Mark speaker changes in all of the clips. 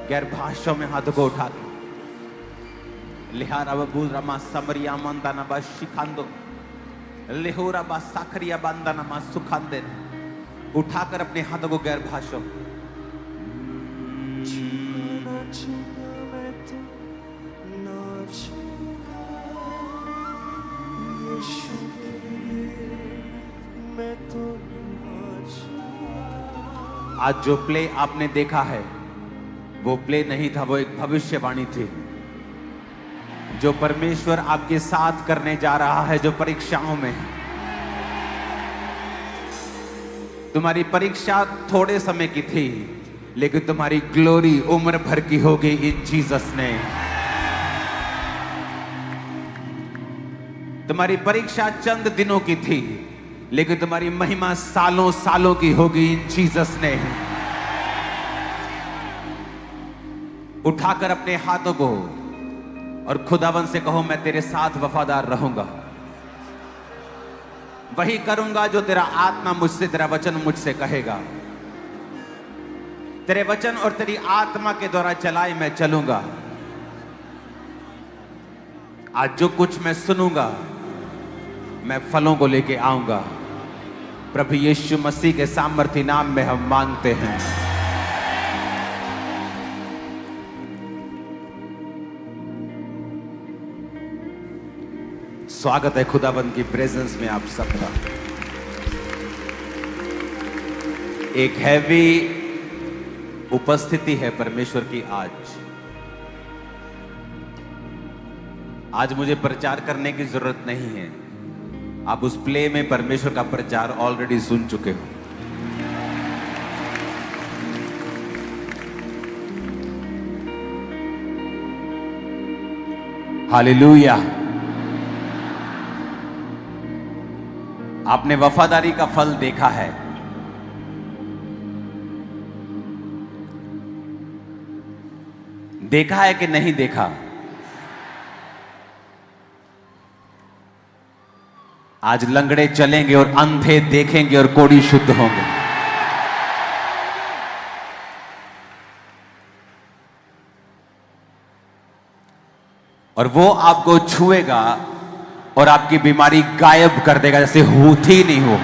Speaker 1: गैर भाषाओं में हाथों को उठा के लिहारा बबूल रमा समरिया मंदाना बा शिखांदो लेहोरा बा साखरिया बंदाना मा सुखांदे, उठाकर अपने हाथों को गैर भाषाओं आज जो प्ले आपने देखा है वो प्ले नहीं था, वो एक भविष्यवाणी थी जो परमेश्वर आपके साथ करने जा रहा है। जो परीक्षाओं में तुम्हारी परीक्षा थोड़े समय की थी, लेकिन तुम्हारी ग्लोरी उम्र भर की होगी इन जीसस ने। तुम्हारी परीक्षा चंद दिनों की थी, लेकिन तुम्हारी महिमा सालों सालों की होगी इन जीसस ने। उठाकर अपने हाथों को और खुदावन से कहो, मैं तेरे साथ वफादार रहूंगा, वही करूंगा जो तेरा आत्मा मुझसे, तेरा वचन मुझसे कहेगा। तेरे वचन और तेरी आत्मा के द्वारा चलाए मैं चलूंगा। आज जो कुछ मैं सुनूंगा मैं फलों को लेके आऊंगा। प्रभु यीशु मसीह के सामर्थी नाम में हम मांगते हैं। स्वागत है खुदाबंद की प्रेजेंस में आप सबका। एक हैवी उपस्थिति है परमेश्वर की आज मुझे प्रचार करने की जरूरत नहीं है। आप उस प्ले में परमेश्वर का प्रचार ऑलरेडी सुन चुके हो। हालेलुया। आपने वफादारी का फल देखा है। देखा है कि नहीं देखा? आज लंगड़े चलेंगे और अंधे देखेंगे और कोढ़ी शुद्ध होंगे। और वो आपको छुएगा और आपकी बीमारी गायब कर देगा, जैसे होती नहीं हो।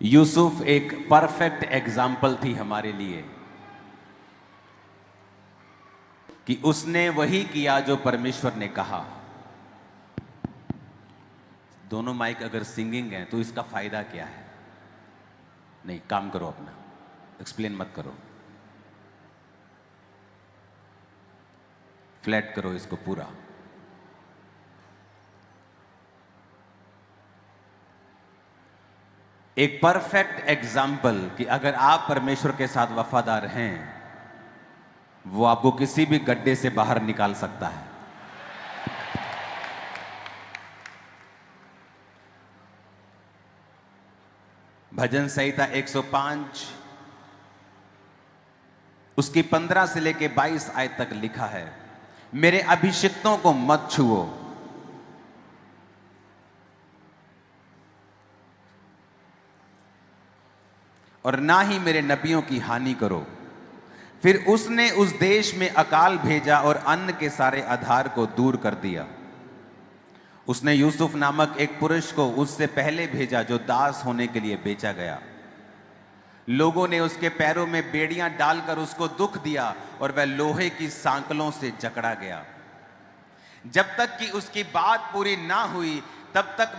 Speaker 1: यूसुफ एक परफेक्ट एग्जाम्पल थी हमारे लिए कि उसने वही किया जो परमेश्वर ने कहा। दोनों माइक अगर सिंगिंग है तो इसका फायदा क्या है? नहीं, काम करो अपना, एक्सप्लेन मत करो, फ्लैट करो इसको पूरा। एक परफेक्ट एग्जाम्पल कि अगर आप परमेश्वर के साथ वफादार हैं, वो आपको किसी भी गड्ढे से बाहर निकाल सकता है। भजन संहिता 105 उसकी 15 से लेके 22 आयत तक लिखा है, मेरे अभिषिक्तों को मत छुओ, और ना ही मेरे नबियों की हानि करो। फिर उसने उस देश में अकाल भेजा और अन्न के सारे आधार को दूर कर दिया। उसने यूसुफ नामक एक पुरुष को उससे पहले भेजा जो दास होने के लिए बेचा गया। लोगों ने उसके पैरों में बेड़ियां डालकर उसको दुख दिया और वह लोहे की सांकलों से जकड़ा गया। जब तक कि उसकी बात पूरी ना हुई तब तक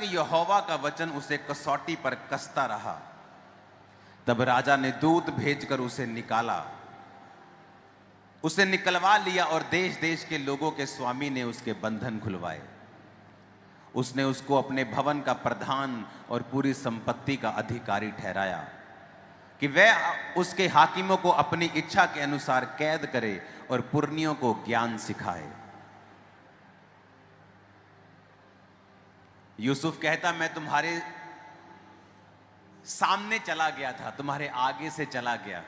Speaker 1: यहोवा का वचन उसे कसौटी पर कसता रहा। तब राजा ने दूत भेजकर उसे निकलवा लिया और देश देश के लोगों के स्वामी ने उसके बंधन खुलवाए। उसने उसको अपने भवन का प्रधान और पूरी संपत्ति का अधिकारी ठहराया कि वह उसके हाकिमों को अपनी इच्छा के अनुसार कैद करे और पुरनियों को ज्ञान सिखाए। यूसुफ कहता, मैं तुम्हारे सामने चला गया था, तुम्हारे आगे से चला गया।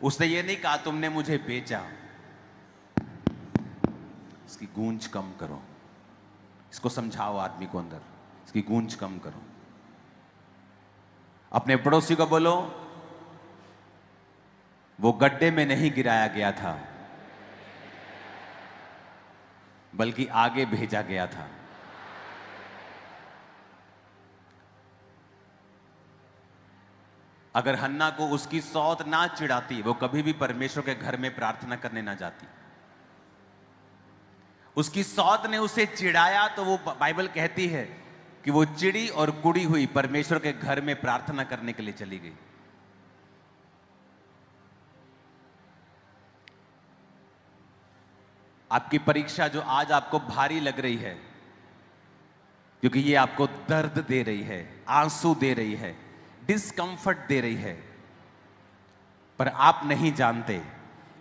Speaker 1: उसने ये नहीं कहा तुमने मुझे बेचा, इसकी गूंज कम करो। इसको समझाओ आदमी को अंदर, इसकी गूंज कम करो। अपने पड़ोसी को बोलो, वो गड्ढे में नहीं गिराया गया था, बल्कि आगे भेजा गया था। अगर हन्ना को उसकी सौत ना चिढ़ाती, वो कभी भी परमेश्वर के घर में प्रार्थना करने ना जाती। उसकी सौत ने उसे चिढ़ाया तो वो बाइबल कहती है कि वो चिड़ी और कुड़ी हुई परमेश्वर के घर में प्रार्थना करने के लिए चली गई। आपकी परीक्षा जो आज आपको भारी लग रही है, क्योंकि ये आपको दर्द दे रही है, आंसू दे रही है, डिस्कंफर्ट दे रही है, पर आप नहीं जानते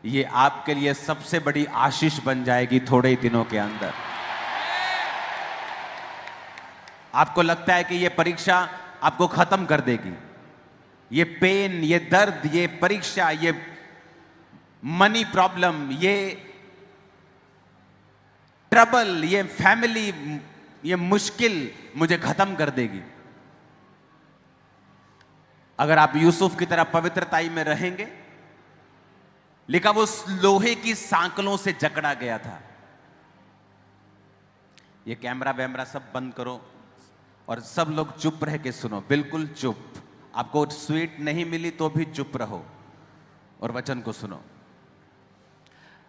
Speaker 1: ये आपके लिए सबसे बड़ी आशीष बन जाएगी थोड़े ही दिनों के अंदर। आपको लगता है कि ये परीक्षा आपको खत्म कर देगी, ये पेन, ये दर्द, ये परीक्षा, ये मनी प्रॉब्लम, ये ट्रबल, ये फैमिली, ये मुश्किल मुझे खत्म कर देगी। अगर आप यूसुफ की तरह पवित्रताई में रहेंगे, लिखा वो लोहे की सांकलों से जकड़ा गया था। ये कैमरा वैमरा सब बंद करो और सब लोग चुप रह के सुनो, बिल्कुल चुप। आपको स्वीट नहीं मिली तो भी चुप रहो और वचन को सुनो।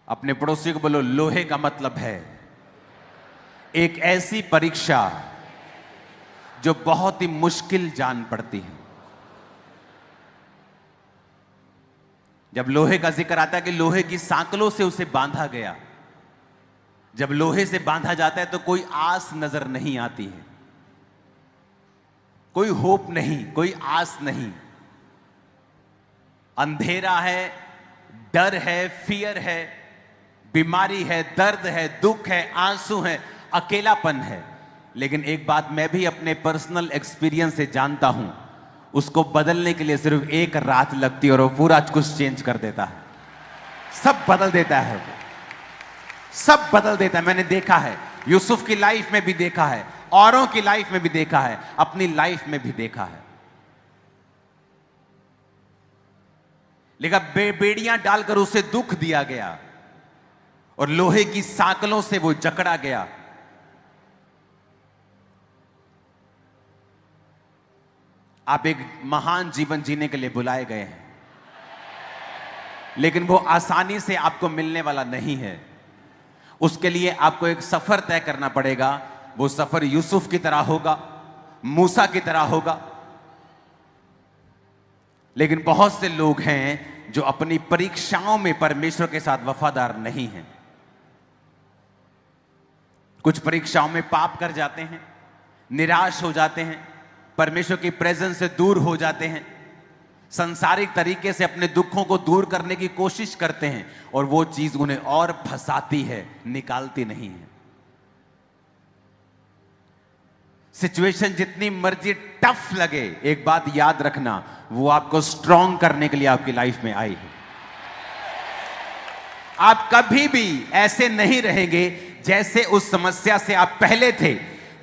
Speaker 1: अपने पड़ोसी को बोलो, लोहे का मतलब है एक ऐसी परीक्षा जो बहुत ही मुश्किल जान पड़ती है। जब लोहे का जिक्र आता है कि लोहे की सांकलों से उसे बांधा गया, जब लोहे से बांधा जाता है तो कोई आस नजर नहीं आती है, कोई होप नहीं, कोई आस नहीं। अंधेरा है, डर है, फियर है, बीमारी है, दर्द है, दुख है, आंसू है, अकेलापन है। लेकिन एक बात मैं भी अपने पर्सनल एक्सपीरियंस से जानता हूं, उसको बदलने के लिए सिर्फ एक रात लगती है और वो पूरा कुछ चेंज कर देता है, सब बदल देता है, वो सब बदल देता है। मैंने देखा है, यूसुफ की लाइफ में भी देखा है, औरों की लाइफ में भी देखा है, अपनी लाइफ में भी देखा है। लेकिन बेड़ियां डालकर उसे दुख दिया गया और लोहे की सांकलों से वो जकड़ा गया। आप एक महान जीवन जीने के लिए बुलाए गए हैं, लेकिन वो आसानी से आपको मिलने वाला नहीं है। उसके लिए आपको एक सफर तय करना पड़ेगा। वो सफर यूसुफ की तरह होगा, मूसा की तरह होगा। लेकिन बहुत से लोग हैं जो अपनी परीक्षाओं में परमेश्वर के साथ वफादार नहीं हैं। कुछ परीक्षाओं में पाप कर जाते हैं, निराश हो जाते हैं, परमेश्वर की प्रेजेंस से दूर हो जाते हैं, संसारिक तरीके से अपने दुखों को दूर करने की कोशिश करते हैं और वो चीज उन्हें और फंसाती है, निकालती नहीं है। सिचुएशन जितनी मर्जी टफ लगे, एक बात याद रखना, वो आपको स्ट्रांग करने के लिए आपकी लाइफ में आई है। आप कभी भी ऐसे नहीं रहेंगे जैसे उस समस्या से आप पहले थे।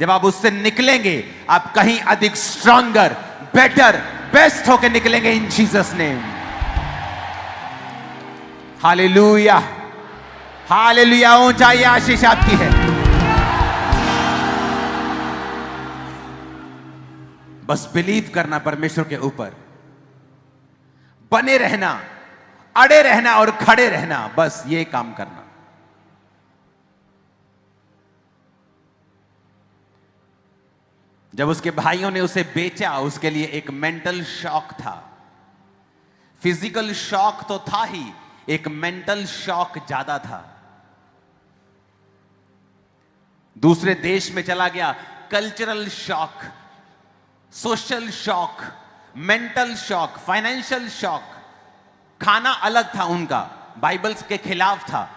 Speaker 1: जब आप उससे निकलेंगे, आप कहीं अधिक स्ट्रॉन्गर, बेटर, बेस्ट होकर निकलेंगे इन जीसस नेम। Hallelujah, hallelujah. ऊंचाई आशीष आपकी है। बस बिलीव करना परमेश्वर के ऊपर, बने रहना, अड़े रहना और खड़े रहना, बस ये काम करना। जब उसके भाइयों ने उसे बेचा, उसके लिए एक मेंटल शॉक था। फिजिकल शॉक तो था ही, एक मेंटल शॉक ज्यादा था। दूसरे देश में चला गया, cultural shock, social shock, mental shock, financial shock. खाना अलग था उनका, बाइबल के खिलाफ था।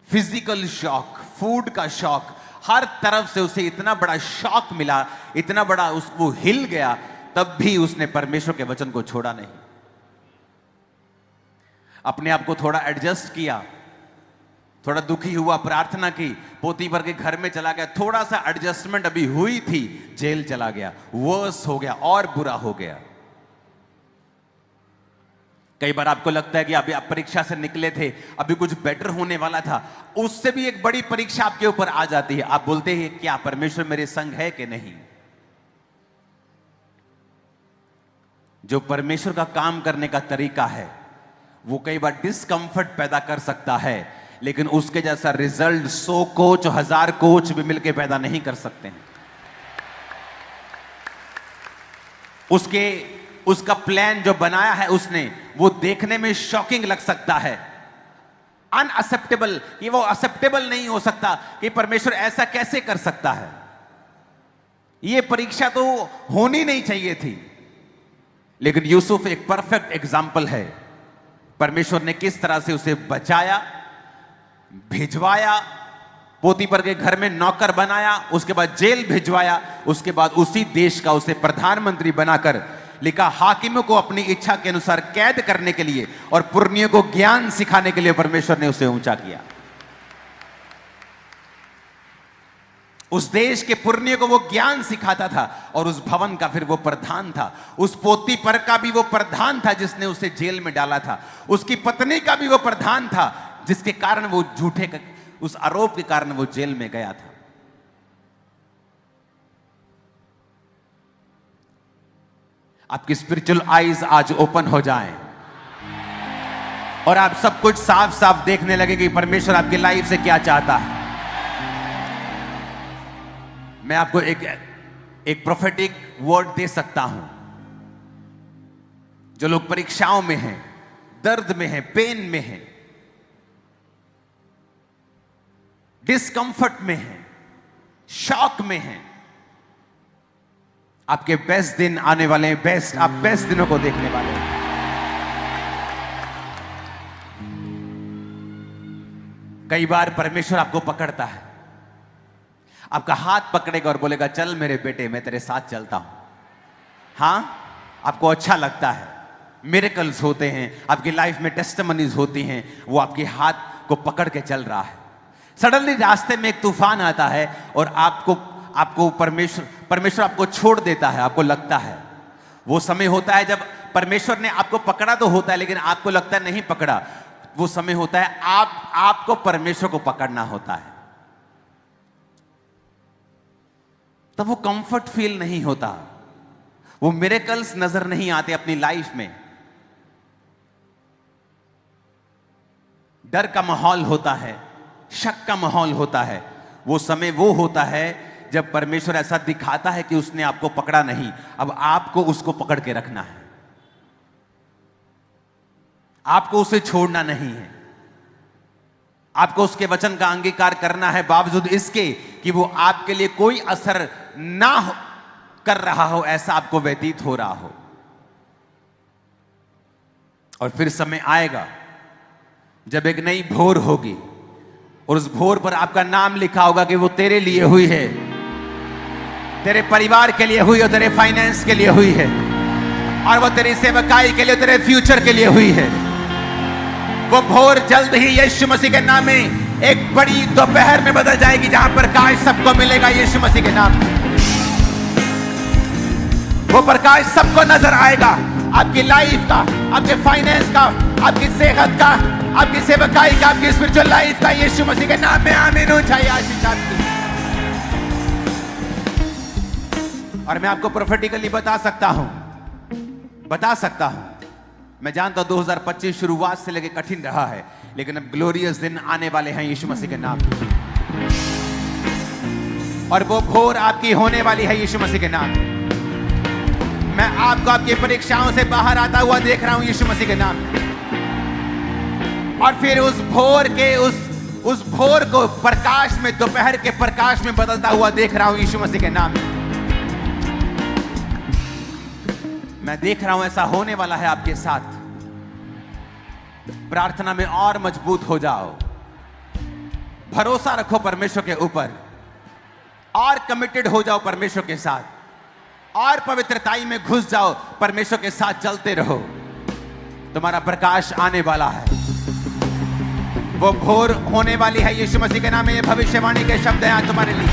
Speaker 1: फिजिकल शॉक, फूड का शॉक, हर तरफ से उसे इतना बड़ा शॉक मिला, इतना बड़ा वो हिल गया, तब भी उसने परमेश्वर के वचन को छोड़ा नहीं। अपने आप को थोड़ा एडजस्ट किया, थोड़ा दुखी हुआ, प्रार्थना की, पोतीफर के घर में चला गया, थोड़ा सा एडजस्टमेंट अभी हुई थी, जेल चला गया, वर्स हो गया और बुरा हो गया। कई बार आपको लगता है कि अभी आप परीक्षा से निकले थे, अभी कुछ बेटर होने वाला था, उससे भी एक बड़ी परीक्षा आपके ऊपर आ जाती है। आप बोलते हैं क्या परमेश्वर मेरे संग है कि नहीं? जो परमेश्वर का काम करने का तरीका है वो कई बार डिस्कंफर्ट पैदा कर सकता है, लेकिन उसके जैसा रिजल्ट 100 कोच 1000 कोच भी मिलकर पैदा नहीं कर सकते हैं। उसका प्लान जो बनाया है उसने, वो देखने में शॉकिंग लग सकता है, अनअक्सेप्टेबल, कि वो एक्सेप्टेबल नहीं हो सकता कि परमेश्वर ऐसा कैसे कर सकता है। ये परीक्षा तो होनी नहीं चाहिए थी, लेकिन यूसुफ एक परफेक्ट एग्जाम्पल है। परमेश्वर ने किस तरह से उसे बचाया, भिजवाया, पोतीफर के घर में नौकर बनाया, उसके बाद जेल भिजवाया, उसके बाद उसी देश का उसे प्रधानमंत्री बनाकर लिखा, हाकिमों को अपनी इच्छा के अनुसार कैद करने के लिए और पुरनियों को ज्ञान सिखाने के लिए परमेश्वर ने उसे ऊंचा किया। उस देश के पुरनियों को वो ज्ञान सिखाता था और उस भवन का फिर वो प्रधान था। उस पोतीफर का भी वो प्रधान था जिसने उसे जेल में डाला था। उसकी पत्नी का भी वो प्रधान था जिसके कारण वो झूठे उस आरोप के कारण वो जेल में गया था। आपकी स्पिरिचुअल आईज आज ओपन हो जाएं और आप सब कुछ साफ साफ देखने लगे कि परमेश्वर आपकी लाइफ से क्या चाहता है। मैं आपको एक प्रोफेटिक वर्ड दे सकता हूं। जो लोग परीक्षाओं में हैं, दर्द में हैं, पेन में हैं, डिस्कंफर्ट में हैं, शॉक में हैं, आपके बेस्ट दिन आने वाले हैं। आप बेस्ट दिनों को देखने वाले हैं। कई बार परमेश्वर आपको पकड़ता है, आपका हाथ पकड़ेगा और बोलेगा, चल मेरे बेटे, मैं तेरे साथ चलता हूं। हां, आपको अच्छा लगता है, मिरेकल्स होते हैं, आपकी लाइफ में टेस्टिमनीज होती हैं, वो आपके हाथ को पकड़ के चल रहा है। सडनली रास्ते में एक तूफान आता है और आपको परमेश्वर आपको छोड़ देता है। आपको लगता है, वो समय होता है जब परमेश्वर ने आपको पकड़ा तो होता है, लेकिन आपको लगता है नहीं पकड़ा। वो समय होता है आपको परमेश्वर को पकड़ना होता है। तब वो कंफर्ट फील नहीं होता, वो मिरेकल्स नजर नहीं आते अपनी लाइफ में। डर का माहौल होता है, शक का माहौल होता है। वो समय वो होता है जब परमेश्वर ऐसा दिखाता है कि उसने आपको पकड़ा नहीं, अब आपको उसको पकड़ के रखना है, आपको उसे छोड़ना नहीं है, आपको उसके वचन का अंगीकार करना है, बावजूद इसके कि वो आपके लिए कोई असर ना कर रहा हो, ऐसा आपको व्यतीत हो रहा हो। और फिर समय आएगा जब एक नई भोर होगी और उस भोर पर आपका नाम लिखा होगा कि वो तेरे लिए हुई है, तेरे परिवार के लिए हुई है, तेरे फाइनेंस के लिए हुई है, और वो तेरी सेवकाई के लिए, तेरे फ्यूचर के लिए हुई है। वो भोर जल्द ही यीशु मसीह के नाम में एक बड़ी दोपहर में बदल जाएगी, जहां प्रकाश सबको मिलेगा यीशु मसीह के नाम। वो प्रकाश सबको नजर आएगा, आपकी लाइफ का, आपके फाइनेंस का, आपकी सेहत का, आपकी सेवकाई का, आपकी स्पिरिचुअल लाइफ का, यीशु मसीह के नाम में आमीन हो जाए आशीष आपकी। और मैं आपको प्रोफेटिकली बता सकता हूं, मैं जानता हूं 2025 शुरुआत से लेकर कठिन रहा है, लेकिन अब ग्लोरियस दिन आने वाले हैं यीशु मसीह के नाम। और वो भोर आपकी होने वाली है यीशु मसीह के नाम। मैं आपको आपकी परीक्षाओं से बाहर आता हुआ देख रहा हूं यीशु मसीह के नाम। और फिर उस भोर को प्रकाश में, दोपहर के प्रकाश में बदलता हुआ देख रहा हूं यीशु मसीह के नाम। मैं देख रहा हूं ऐसा होने वाला है आपके साथ। प्रार्थना में और मजबूत हो जाओ, भरोसा रखो परमेश्वर के ऊपर, और कमिटेड हो जाओ परमेश्वर के साथ, और पवित्रताई में घुस जाओ, परमेश्वर के साथ चलते रहो। तुम्हारा प्रकाश आने वाला है। वो भोर होने वाली है यीशु मसीह के नाम में। ये भविष्यवाणी के शब्द हैं आज तुम्हारे लिए।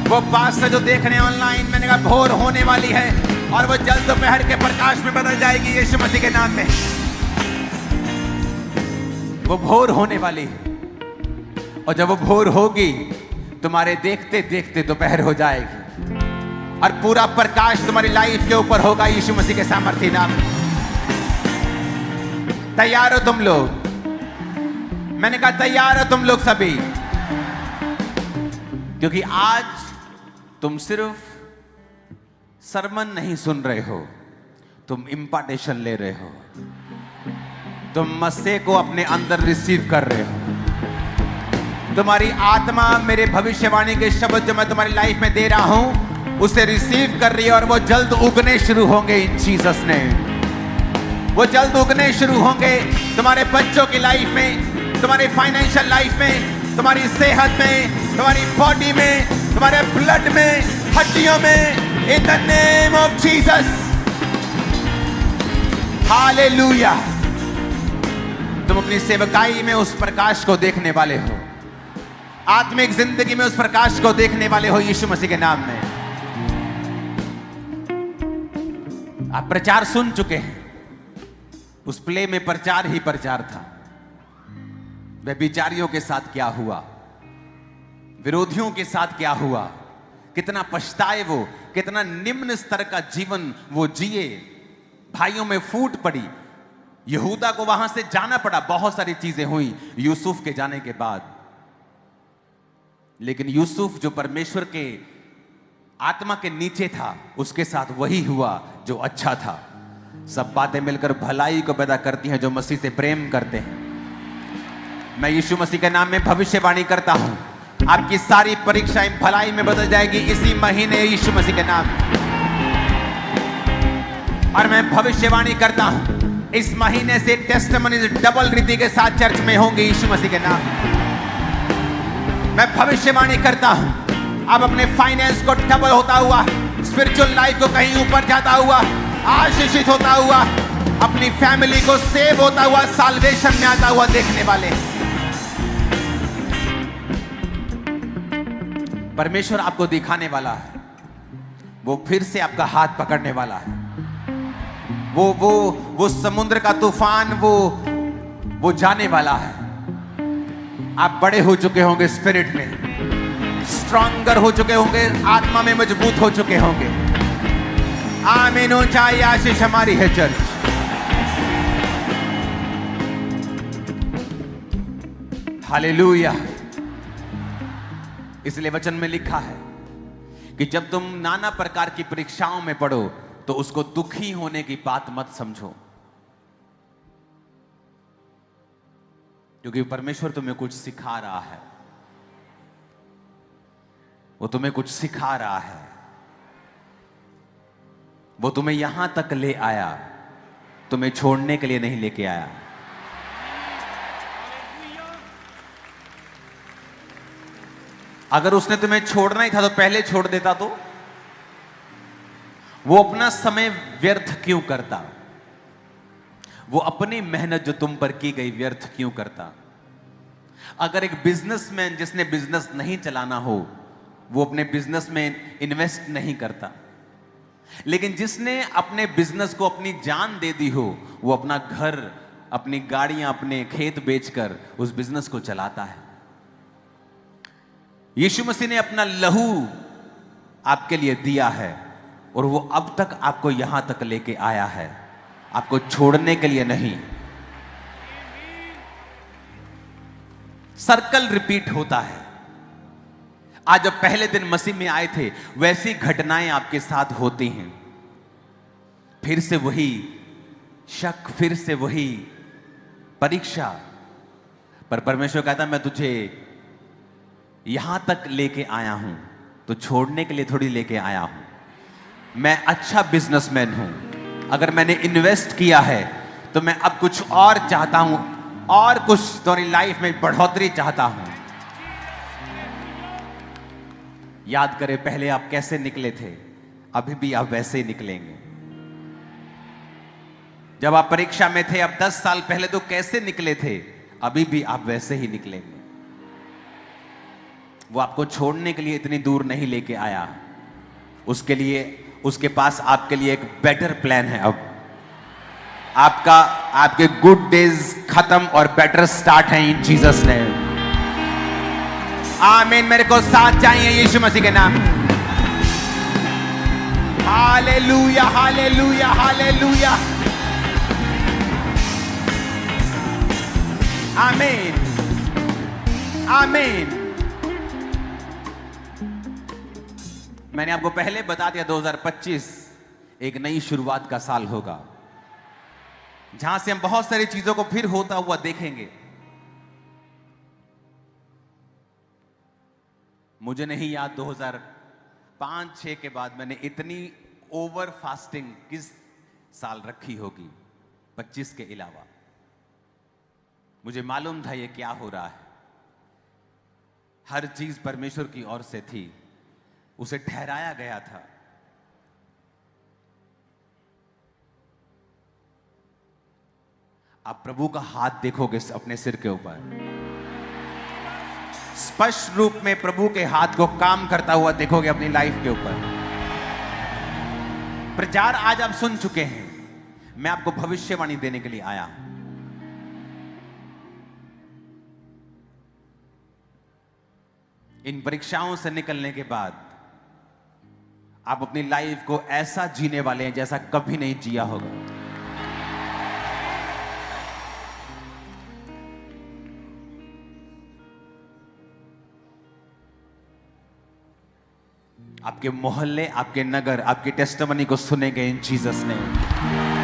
Speaker 1: वो बात से जो देख रहे हैं ऑनलाइन, मैंने कहा भोर होने वाली है और वो जल्द दोपहर के प्रकाश में बदल जाएगी यीशु मसीह के नाम में। वो भोर होने वाली है और जब वो भोर होगी तुम्हारे देखते देखते दोपहर हो जाएगी और पूरा प्रकाश तुम्हारी लाइफ के ऊपर होगा यीशु मसीह के सामर्थ्य नाम में। तैयार हो तुम लोग? मैंने कहा तैयार हो तुम लोग सभी? क्योंकि आज तुम सिर्फ सरमन नहीं सुन रहे हो, तुम इंपार्टेशन ले रहे हो। तुम मसीह को अपने अंदर रिसीव कर रहे हो। तुम्हारी आत्मा मेरे भविष्यवाणी के शब्द जो मैं तुम्हारी लाइफ में दे रहा हूं उसे रिसीव कर रही है और वो जल्द उगने शुरू होंगे इन जीसस ने। वो जल्द उगने शुरू होंगे तुम्हारे बच्चों की लाइफ में, तुम्हारी फाइनेंशियल लाइफ में, तुम्हारी सेहत में, तुम्हारी बॉडी में, तुम्हारे ब्लड में, हड्डियों में, in the name of Jesus. Hallelujah. तुम अपनी सेवकाई में उस प्रकाश को देखने वाले हो, आत्मिक जिंदगी में उस प्रकाश को देखने वाले हो यीशु मसीह के नाम में। आप प्रचार सुन चुके हैं, उस प्ले में प्रचार ही प्रचार था। व्यभिचारियों के साथ क्या हुआ, विरोधियों के साथ क्या हुआ, कितना पछताए वो, कितना निम्न स्तर का जीवन वो जिए। भाइयों में फूट पड़ी, यहूदा को वहां से जाना पड़ा, बहुत सारी चीजें हुई यूसुफ के जाने के बाद। लेकिन यूसुफ जो परमेश्वर के आत्मा के नीचे था, उसके साथ वही हुआ जो अच्छा था। सब बातें मिलकर भलाई को पैदा करती हैं जो मसीह से प्रेम करते हैं। मैं यीशु मसीह के नाम में भविष्यवाणी करता हूं, आपकी सारी परीक्षाएं भलाई में बदल जाएगी इसी महीने यीशु मसीह के नाम में। और मैं भविष्यवाणी करता हूं, इस महीने से टेस्टिमनीज डबल रीति के साथ चर्च में होंगे यीशु मसीह के नाम में। मैं भविष्यवाणी करता हूं, अब अपने फाइनेंस को डबल होता हुआ, स्पिरिचुअल लाइफ को कहीं ऊपर जाता हुआ, आशीषित होता हुआ, अपनी फैमिली को सेव होता हुआ, साल्वेशन में आता हुआ देखने वाले। परमेश्वर आपको दिखाने वाला है, वो फिर से आपका हाथ पकड़ने वाला है। वो समुद्र का तूफान वो जाने वाला है। आप बड़े हो चुके होंगे, स्पिरिट में स्ट्रॉन्गर हो चुके होंगे, आत्मा में मजबूत हो चुके होंगे। आमीन। ऊंचाई आशीष हमारी है चर्च। हालेलुया। इसलिए वचन में लिखा है कि जब तुम नाना प्रकार की परीक्षाओं में पड़ो तो उसको दुखी होने की बात मत समझो, क्योंकि परमेश्वर तुम्हें कुछ सिखा रहा है। वो तुम्हें कुछ सिखा रहा है। वो तुम्हें यहां तक ले आया, तुम्हें छोड़ने के लिए नहीं लेके आया। अगर उसने तुम्हें छोड़ना ही था तो पहले छोड़ देता। तो वो अपना समय व्यर्थ क्यों करता? वो अपनी मेहनत जो तुम पर की गई व्यर्थ क्यों करता? अगर एक बिजनेसमैन जिसने बिजनेस नहीं चलाना हो, वो अपने बिजनेस में इन्वेस्ट नहीं करता, लेकिन जिसने अपने बिजनेस को अपनी जान दे दी हो, वो अपना घर, अपनी गाड़ियां, अपने खेत बेचकर उस बिजनेस को चलाता है। यीशु मसीह ने अपना लहू आपके लिए दिया है और वो अब तक आपको यहां तक लेके आया है, आपको छोड़ने के लिए नहीं। सर्कल रिपीट होता है। आज जब पहले दिन मसीह में आए थे, वैसी घटनाएं आपके साथ होती हैं। फिर से वही शक, फिर से वही परीक्षा। पर परमेश्वर कहता, मैं तुझे यहां तक लेके आया हूं तो छोड़ने के लिए थोड़ी लेके आया हूं। मैं अच्छा बिजनेसमैन हूं। अगर मैंने इन्वेस्ट किया है तो मैं अब कुछ और चाहता हूं, और कुछ तुम्हारी लाइफ में बढ़ोतरी चाहता हूं। याद करें पहले आप कैसे निकले थे, अभी भी आप वैसे ही निकलेंगे। जब आप परीक्षा में थे, अब 10 साल पहले तो कैसे निकले थे, अभी भी आप वैसे ही निकलेंगे। वो आपको छोड़ने के लिए इतनी दूर नहीं लेके आया, उसके लिए, उसके पास आपके लिए एक बेटर प्लान है। अब आपके गुड डेज खत्म और बेटर स्टार्ट है इन जीसस नेम। आमीन। मेरे को साथ चाहिए यीशु मसीह के नाम। Hallelujah, hallelujah, hallelujah. आमीन, आमीन। मैंने आपको पहले बता दिया 2025 एक नई शुरुआत का साल होगा, जहां से हम बहुत सारी चीजों को फिर होता हुआ देखेंगे। मुझे नहीं याद 2005-6 के बाद मैंने इतनी ओवर फास्टिंग किस साल रखी होगी 25 के अलावा। मुझे मालूम था ये क्या हो रहा है। हर चीज परमेश्वर की ओर से थी, उसे ठहराया गया था। आप प्रभु का हाथ देखोगे अपने सिर के ऊपर, स्पष्ट रूप में प्रभु के हाथ को काम करता हुआ देखोगे अपनी लाइफ के ऊपर। प्रचार आज आप सुन चुके हैं, मैं आपको भविष्यवाणी देने के लिए आया। इन परीक्षाओं से निकलने के बाद आप अपनी लाइफ को ऐसा जीने वाले हैं जैसा कभी नहीं जिया होगा। आपके मोहल्ले, आपके नगर, आपकी टेस्टिमनी को सुनेंगे इन जीसस नेम।